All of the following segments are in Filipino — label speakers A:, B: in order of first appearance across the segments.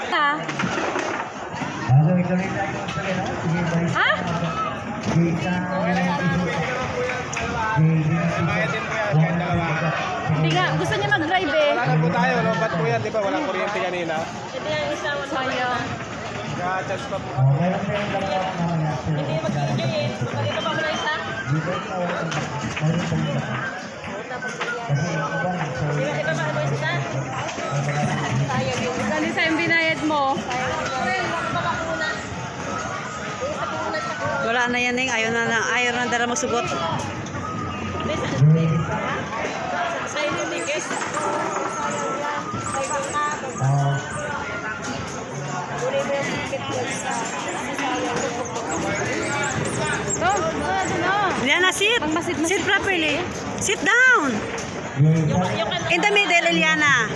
A: Ha? Ha? Hindi nga, gusto niya mag-drive eh.
B: Wala na po tayo, no? Ba't po yan, di ba? Walang kuryente kanina.
A: Ito yung isa, sayang.
B: Kaka-charge pa po.
A: Hindi mag-enjoy eh. Dito pa muna isa. Iba pa mo isa? Sayang yun. Saan isa yung binayad mo?
C: Wala na yan eh. Ayaw na dala masugot.
A: Sa'yo yung ticket.
C: Liana, sit. Sit properly. Sit down. In the middle, Liana.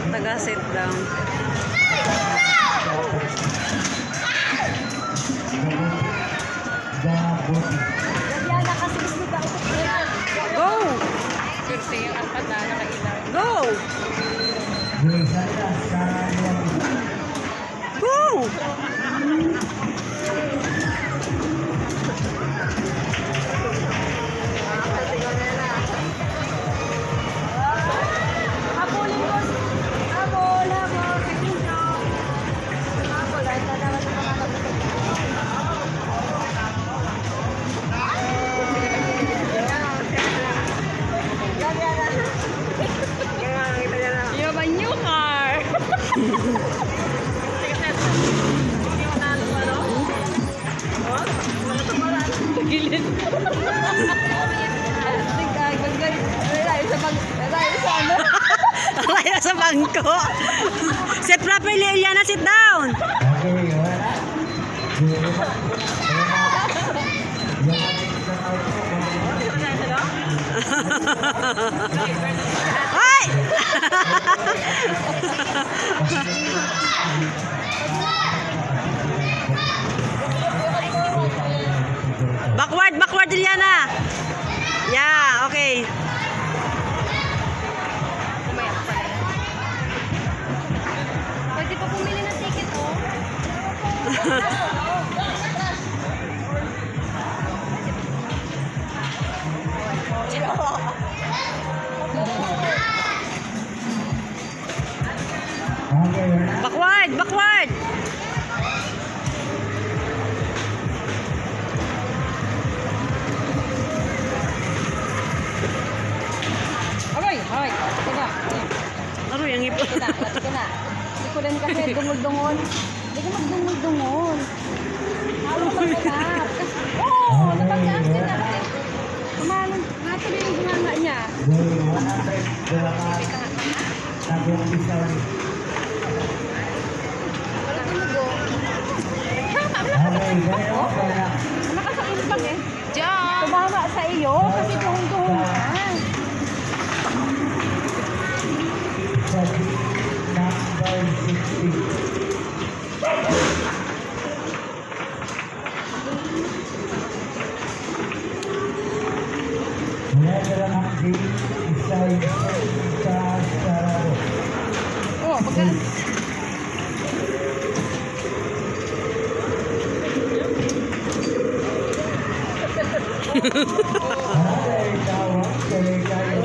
C: Taga sit down. Go! Go! Go!
A: You have a new car. Gilid.
C: Laya sa bangko. Sit properly, Eliana. Sit down. Hoy! Backward, Eliana. Yeah, okay.
A: Pwede pa pumili ng ticket, oh.
C: Backward.
A: Aray, hay. Teka.
C: Ano yung ipon?
A: Teka na. Hindi ko rin kasi dungol-dungol. Hindi ko magdungol-dungol. Halo magkalap. Oo, napag-gas din natin. Kumalang, natuloy yung gumanga niya. Wala tumugo. Nakasakit lang eh. Diyan. Tumama sa iyo kasi tuhong-tuhongan. Oh, baga.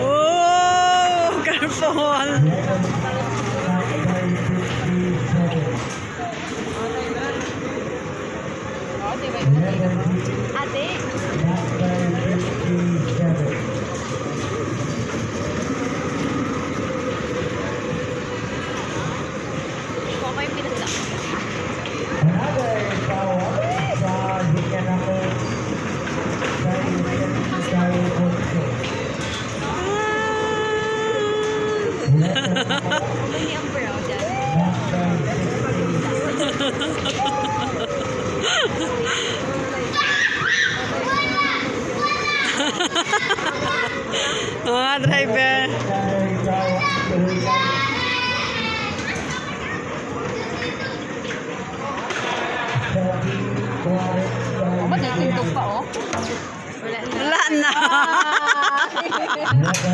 C: Oh, careful.
A: Ate. Ikaw kayo pinagla. May umbrella dyan.
C: Mga driver.
A: Oh, ba't nagtindog pa, oh? Wala na.
C: Wala na.
A: Ah!